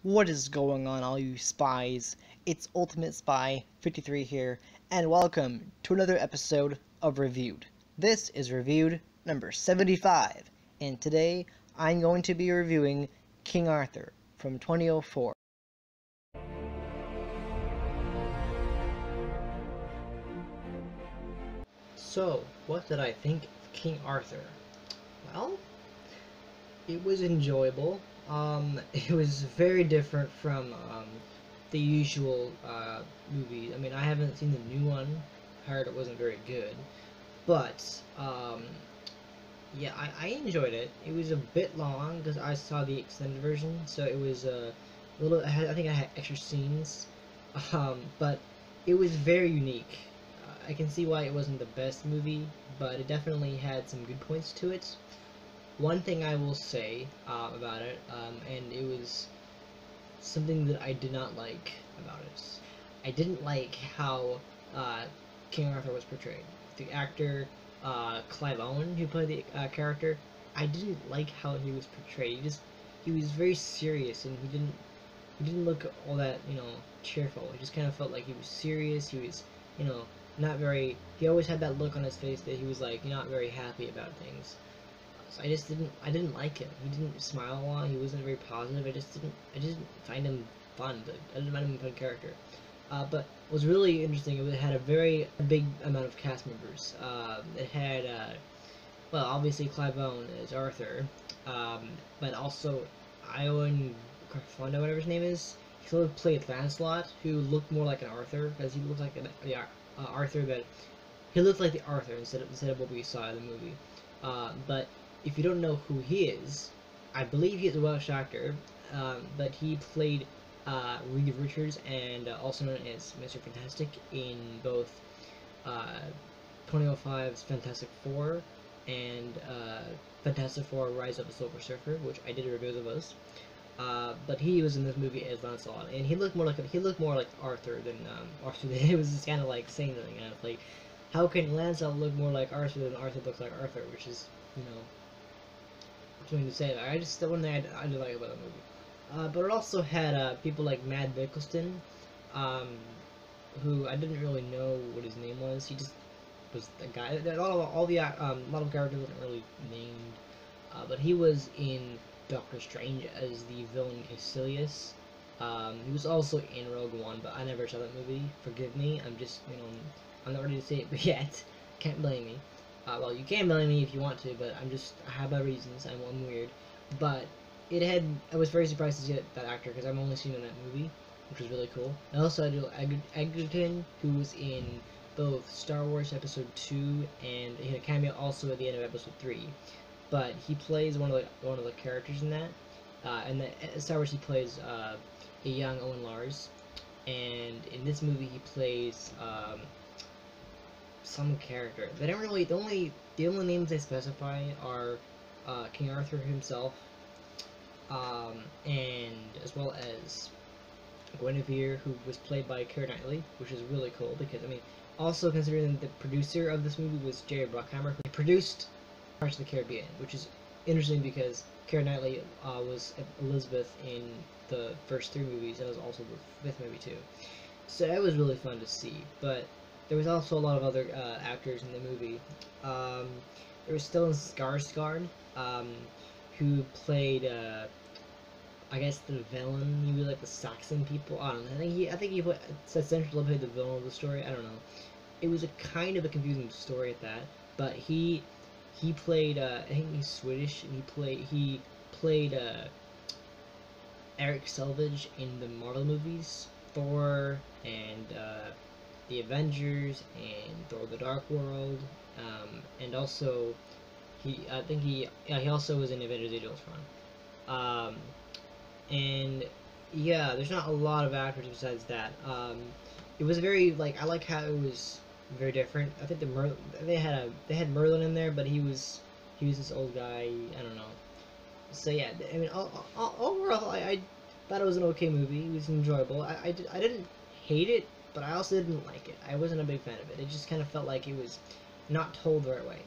What is going on, all you spies? It's Ultimate Spy 53 here, and welcome to another episode of Reviewed. This is Reviewed number 75, and today I'm going to be reviewing King Arthur from 2004. So, what did I think of King Arthur? Well, it was enjoyable. It was very different from the usual movies. I mean, I haven't seen the new one. Heard it wasn't very good, but yeah, I enjoyed it. It was a bit long because I saw the extended version, so it was a little. I think I had extra scenes, but it was very unique. I can see why it wasn't the best movie, but it definitely had some good points to it. One thing I will say about it, and it was something that I did not like about it. I didn't like how King Arthur was portrayed. The actor Clive Owen, who played the character, I didn't like how he was portrayed. He was very serious, and he didn't look all that cheerful. He just kind of felt like he was serious. He was not very. He always had that look on his face that he was like not very happy about things. So I didn't like him. He didn't smile a lot. He wasn't very positive. I didn't find him fun. I didn't find him a fun character. But what was really interesting, it had a very big amount of cast members. It had, well, obviously Clive Owen as Arthur, but also Ewan Garfunkel, whatever his name is. He sort of played Lancelot, who looked more like an Arthur, because he looked like Arthur, but he looked like the Arthur instead of what we saw in the movie. But if you don't know who he is, I believe he is a Welsh actor, but he played Reed Richards, and also known as Mr. Fantastic, in both 2005's Fantastic Four and Fantastic Four: Rise of the Silver Surfer, which I did reviews of those. But he was in this movie as Lancelot, and he looked more like Arthur than Arthur. It was just kind of like saying something, like, how can Lancelot look more like Arthur than Arthur looks like Arthur, which is something to say. I just the one thing I did like about the movie. But it also had people like Mads Mikkelsen, who I didn't really know what his name was. He just was the guy. A lot of characters weren't really named, but he was in Doctor Strange as the villain Caecilius. He was also in Rogue One, but I never saw that movie. Forgive me. I'm just I'm not ready to say it yet. Can't blame me. Well, you can blame me if you want to, but I have my reasons. I'm weird. But I was very surprised to see that actor, because I've only seen him in that movie, which was really cool. And also I do Egerton, who was in both Star Wars Episode 2, and he had a cameo also at the end of Episode 3. But he plays one of the characters in that. And in Star Wars he plays a young Owen Lars, and in this movie he plays some character. They don't really. The only names they specify are King Arthur himself, and as well as Guinevere, who was played by Keira Knightley, which is really cool because also considering the producer of this movie was Jerry Bruckheimer, who produced Pirates of the Caribbean, which is interesting because Keira Knightley was Elizabeth in the first 3 movies, and was also the 5th movie too. So that was really fun to see, but there was also a lot of other actors in the movie. There was Stellan Skarsgård, who played, I guess, the villain. He was like the Saxon people. I don't know. I think he essentially played the villain of the story. I don't know. It was a kind of a confusing story at that. But he played. I think he's Swedish, and he played Eric Selvage in the Marvel movies, Thor, and the Avengers, and Thor: The Dark World, and also he also was in Avengers: Age of Ultron. And yeah, there's not a lot of actors besides that. It was very I like how it was very different. I think they had Merlin in there, but he was this old guy. I don't know. So yeah, overall I thought it was an okay movie. It was enjoyable. I didn't hate it, but I also didn't like it. I wasn't a big fan of it. It just kind of felt like it was not told the right way.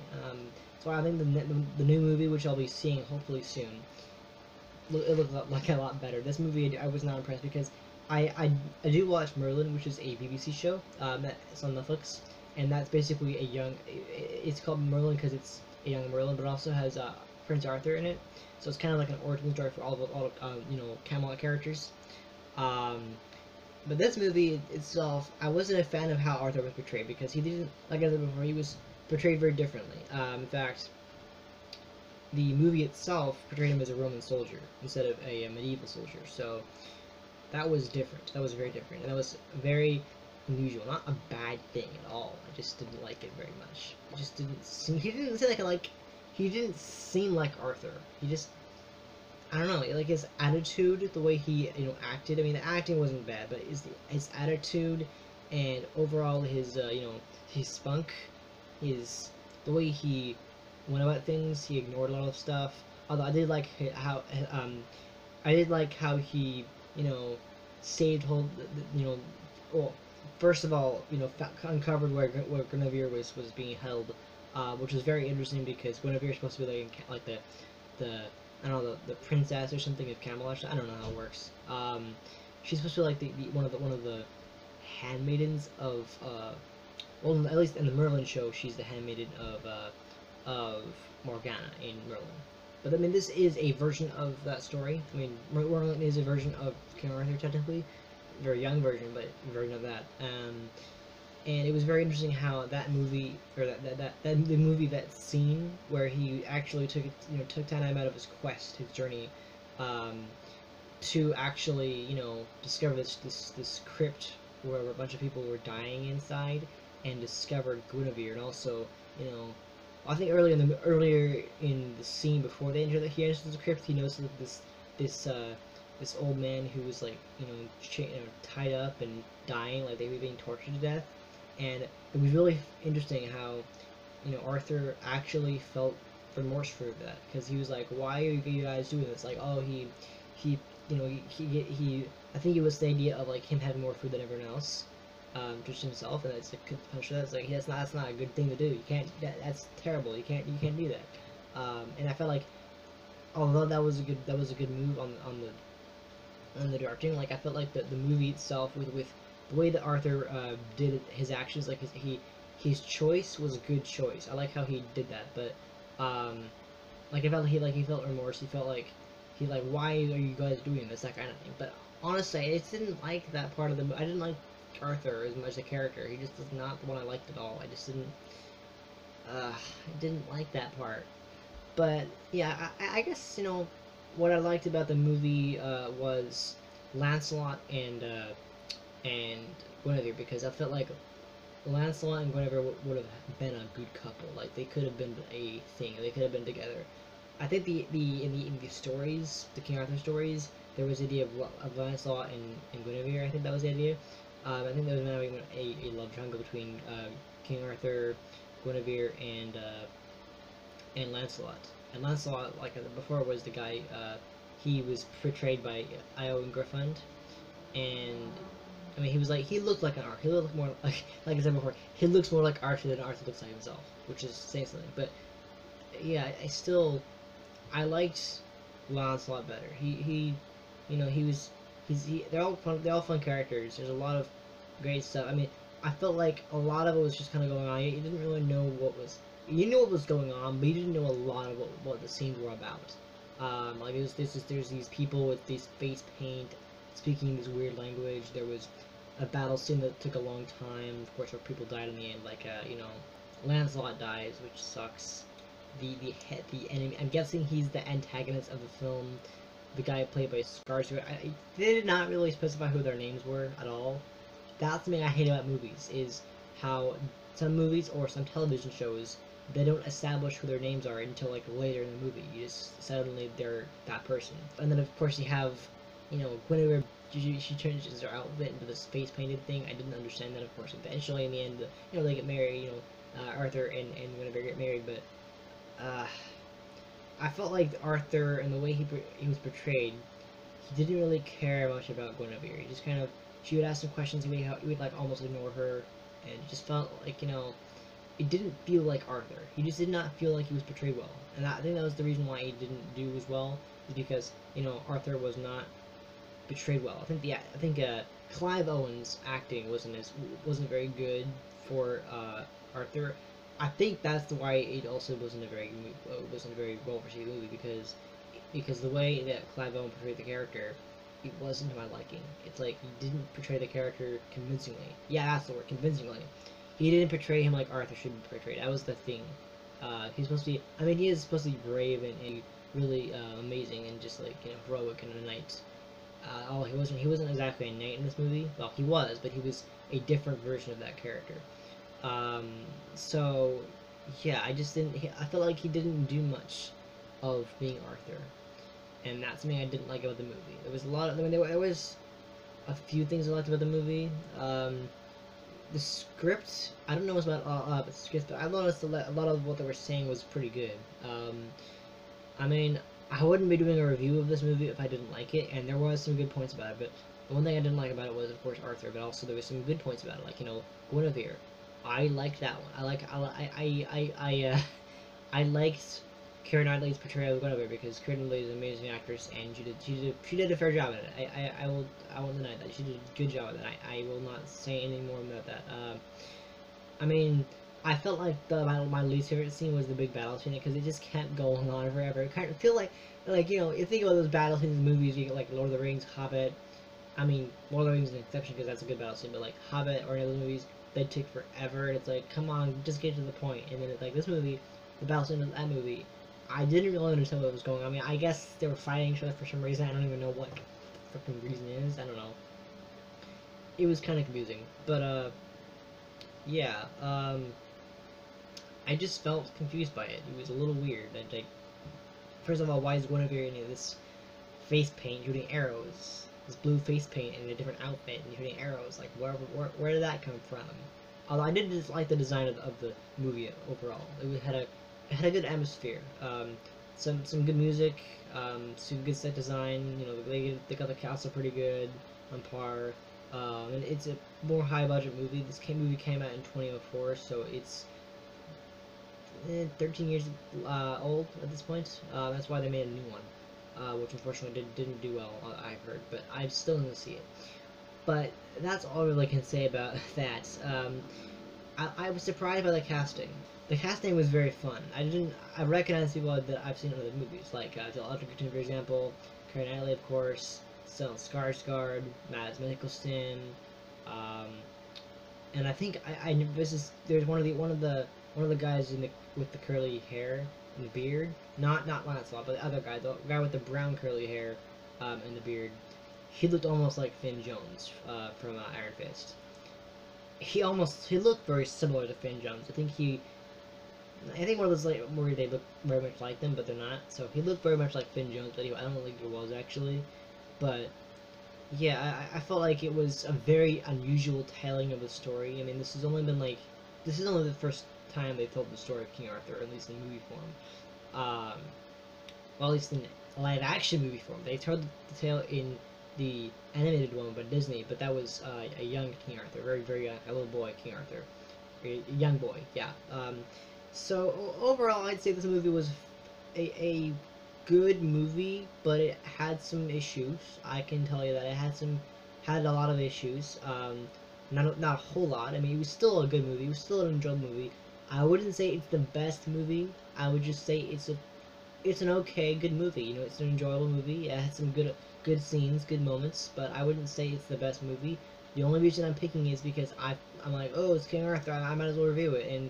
So I think the new movie, which I'll be seeing hopefully soon, it looked like a lot better. This movie, I was not impressed because I do watch Merlin, which is a BBC show. It's on Netflix, and that's basically a young. It's called Merlin because it's a young Merlin, but it also has Prince Arthur in it. So it's kind of like an origin story for all you know, Camelot characters. Um, but this movie itself, I wasn't a fan of how Arthur was portrayed because he didn't, like I said before, he was portrayed very differently. In fact, the movie itself portrayed him as a Roman soldier instead of a medieval soldier. So that was different. That was very different, and that was very unusual. Not a bad thing at all. I just didn't like it very much. It just didn't seem. He didn't seem like he didn't seem like Arthur. He just, I don't know, like his attitude, the way he, you know, acted. I mean, the acting wasn't bad, but his attitude and overall his you know, his spunk, his the way he went about things. He ignored a lot of stuff. Although I did like how I did like how he, you know, saved whole, you know, well, first of all, you know, uncovered where Guinevere was being held, which was very interesting because Guinevere is supposed to be like the I don't know, the princess or something of Camelot. I don't know how it works. She's supposed to be like the one of the handmaidens of well, at least in the Merlin show, she's the handmaiden of Morgana in Merlin. But I mean, this is a version of that story. I mean, Merlin is a version of King Arthur technically, very young version, but version of that. And it was very interesting how that movie, or that scene where he actually took time out of his quest, his journey, to actually, you know, discover this crypt where a bunch of people were dying inside, and discovered Guinevere, and also, you know, I think earlier in the scene before they enter he enters the crypt, he notices that this old man who was like, you know, tied up and dying, like they were being tortured to death. And it was really interesting how, you know, Arthur actually felt remorse for that, because he was like, why are you guys doing this? Like, oh, he you know, he I think it was the idea of like him having more food than everyone else, just himself, and that's a good punch. That's like, that's not a good thing to do. You can't. That's terrible. You can't do that. And I felt like, although that was a good move on the directing, like I felt like the movie itself with the way that Arthur did his actions, like his choice was a good choice. I like how he did that, but like I felt like he felt remorse. He felt like why are you guys doing this, that kind of thing. But honestly, I just didn't like that part of the movie. I didn't like Arthur as much as a character. He just was not the one I liked at all. I just I didn't like that part. But yeah, I guess, you know, what I liked about the movie was Lancelot and Guinevere, because I felt like Lancelot and Guinevere would have been a good couple. Like they could have been a thing. They could have been together. I think in the stories, the King Arthur stories, there was the idea of Lancelot and Guinevere. I think that was the idea. I think there was even a love triangle between King Arthur, Guinevere, and Lancelot. And Lancelot, like before, was the guy. He was portrayed by Io Gruffudd, and I mean, he looked like an Arthur. He looked more like I said before, he looks more like Arthur than Arthur looks like himself, which is saying something. But yeah, I liked Lancelot better. He you know, they're all fun characters. There's a lot of great stuff. I mean, I felt like a lot of it was just kind of going on. You didn't really know you knew what was going on, but you didn't know a lot of what the scenes were about. Like there's these people with these face paint speaking this weird language. There was a battle scene that took a long time, of course, where people died in the end. Like you know, Lancelot dies, which sucks. The enemy. I'm guessing he's the antagonist of the film. The guy played by Skarsgård. They did not really specify who their names were at all. That's something I hate about movies, is how some movies or some television shows, they don't establish who their names are until like later in the movie. You just suddenly they're that person. And then of course you have, you know, Guinevere. She changes her outfit into this face painted thing. I didn't understand that, of course. Eventually, in the end, you know, they get married. You know, Arthur and Guinevere get married, but I felt like Arthur and the way he was portrayed, he didn't really care much about Guinevere. He just kind of, she would ask him questions, he would like almost ignore her, and it just felt like, you know, it didn't feel like Arthur. He just did not feel like he was portrayed well, and I think that was the reason why he didn't do as well. is because Arthur was not portrayed well. I think Clive Owen's acting wasn't very good for Arthur. I think that's why it also wasn't a very well received movie, because the way that Clive Owen portrayed the character, it wasn't to my liking. It's like he didn't portray the character convincingly. Yeah, that's the word, convincingly. He didn't portray him like Arthur should be portrayed. That was the thing. He's supposed to be. I mean, he is supposed to be brave and really amazing and just like heroic and a knight. Oh, he wasn't exactly a knight in this movie. Well, he was, but he was a different version of that character. Um, so yeah, I just didn't. I felt like he didn't do much of being Arthur, and that's something I didn't like about the movie. There was a lot of. I mean, there was a few things I liked about the movie. The script, I don't know much about the script, but I noticed a lot of what they were saying was pretty good. I mean, I wouldn't be doing a review of this movie if I didn't like it, and there was some good points about it, but the one thing I didn't like about it was, of course, Arthur, but also there was some good points about it, like, Guinevere. I liked that one. I liked Keira Knightley's portrayal of Guinevere, because Keira Knightley is an amazing actress, and she did a fair job at it. I won't deny that. She did a good job at it. I will not say any more about that. I mean, I felt like my least favorite scene was the big battle scene, because it just kept going on forever. It kind of feel like you think about those battle scenes in movies, you get like Lord of the Rings, Hobbit. I mean, Lord of the Rings is an exception because that's a good battle scene, but like Hobbit or any of those movies, they take forever, and it's like, come on, just get to the point. And then it's like this movie, the battle scene of that movie, I didn't really understand what was going on. I mean, I guess they were fighting each other for some reason. I don't even know what the freaking reason is. I don't know. It was kind of confusing, but yeah. I just felt confused by it. It was a little weird. Like, first of all, why is Guinevere in this face paint shooting arrows? This blue face paint in a different outfit and shooting arrows. Like, where did that come from? Although I did just like the design of the movie overall. It had a good atmosphere. Some good music. Some good set design. They got the castle pretty good on par. And it's a more high budget movie. This movie came out in 2004, so it's 13 years old at this point. That's why they made a new one, which unfortunately didn't do well, I've heard, but I'm still going to see it. But that's all I really can say about that. I was surprised by the casting. The casting was very fun. I recognized people that I've seen in other movies, like Joel Edgerton, for example, Keira Knightley, of course, Stellan Skarsgård, Mads Mikkelsen, and I think there's one of the guys with the curly hair and the beard, not Lancelot, but the other guy, the guy with the brown curly hair and the beard. He looked almost like Finn Jones from Iron Fist. He looked very similar to Finn Jones. I think one of those like where they look very much like them, but they're not. So he looked very much like Finn Jones, but I don't think he was actually. But yeah, I felt like it was a very unusual telling of the story. I mean, this is only the first time they told the story of King Arthur, at least in movie form. Well, at least in live action movie form. They told the tale in the animated one by Disney, but that was a young King Arthur, very, very young, a little boy King Arthur. A young boy, yeah. So overall, I'd say this movie was a good movie, but it had some issues. I can tell you that it had a lot of issues. Not a whole lot. I mean, it was still a good movie. It was still an enjoyable movie. I wouldn't say it's the best movie. I would just say it's an okay, good movie. It's an enjoyable movie. It had some good scenes, good moments, but I wouldn't say it's the best movie. The only reason I'm picking is because I'm like, oh, it's King Arthur. I might as well review it, and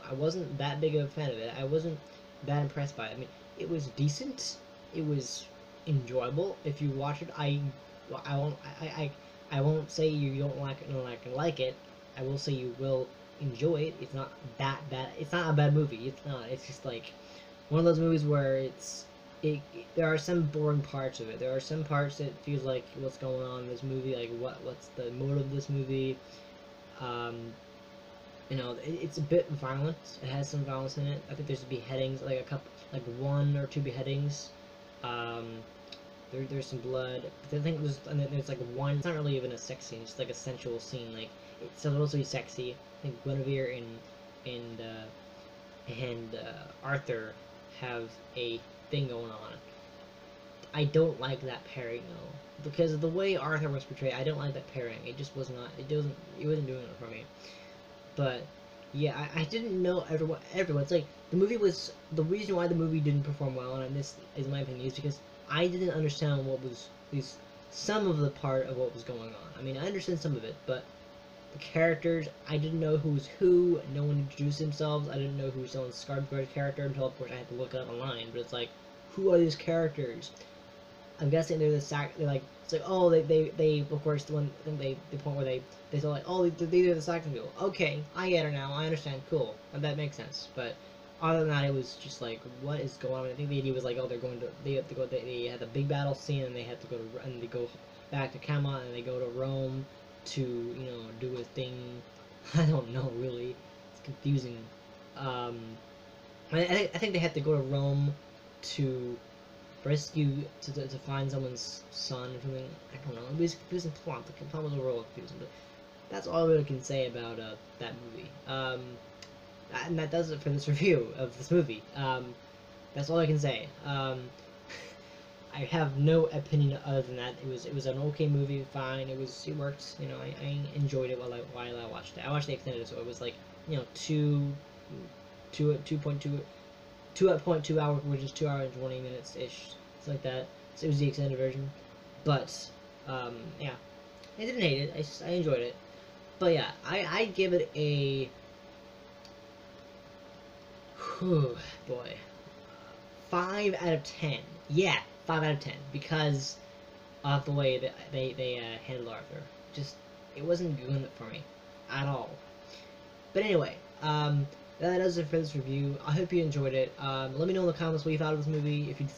I wasn't that big of a fan of it. I wasn't that impressed by it. I mean, it was decent. It was enjoyable. If you watch it, I won't say you don't like it, not like it. I will say you will enjoy it. It's not that bad. It's not a bad movie. It's not. It's just like one of those movies where there are some boring parts of it. There are some parts that feels like what's going on in this movie. Like what's the motive of this movie? It's a bit violent. It has some violence in it. I think there's beheadings, like one or two beheadings. There's some blood. But I think there's like one. It's not really even a sex scene. It's like a sensual scene. Like it's supposed to be sexy. I think Guinevere and Arthur have a thing going on. I don't like that pairing though, because of the way Arthur was portrayed. I don't like that pairing. It just was not. It wasn't doing it for me. But yeah, I didn't know everyone. It's like the movie was the reason why the movie didn't perform well, and this is my opinion, is because I didn't understand what was at least some of the part of what was going on. I mean, I understand some of it, but the characters, I didn't know who was who. No one introduced themselves. I didn't know who was Stellan Skarsgård's character until, of course, I had to look it up online. But it's like, who are these characters? I'm guessing they're they're like, it's like, oh, they of course, the one, I think the point where they thought like, oh, these are the Saxon people. Okay, I get it now, I understand, cool, and that makes sense. But other than that, it was just like, what is going on? I think the idea was like, oh, they have to go, they had the big battle scene, and they had to go to, and they go back to Camelot, and they go to Rome to, you know, do a thing. I don't know, really, it's confusing. I think they had to go to Rome to rescue to find someone's son or something. I don't know. It was confusing plot. The plot was overall confusing, but that's all I really can say about that movie. And that does it for this review of this movie. That's all I can say. I have no opinion other than that. It was an okay movie, fine. It worked. You know, I enjoyed it while I watched it. I watched the extended, so it was like, you know, 2.2 hours, which is 2 hours and 20 minutes ish, something like that. So it was the extended version, but yeah, I didn't hate it. I enjoyed it, but yeah, I give it a boy 5 out of 10. Yeah, 5 out of 10 because of the way that they handled Arthur. Just it wasn't doing it for me at all. But anyway, that does it for this review. I hope you enjoyed it. Let me know in the comments what you thought of this movie, if you've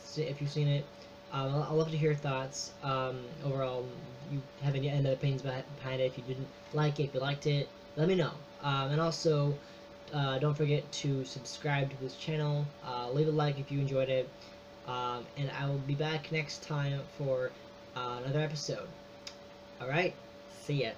seen it. I'd love to hear your thoughts. Overall, you have any opinions behind it. If you didn't like it, if you liked it, let me know. And also, don't forget to subscribe to this channel. Leave a like if you enjoyed it. And I will be back next time for another episode. Alright, see ya.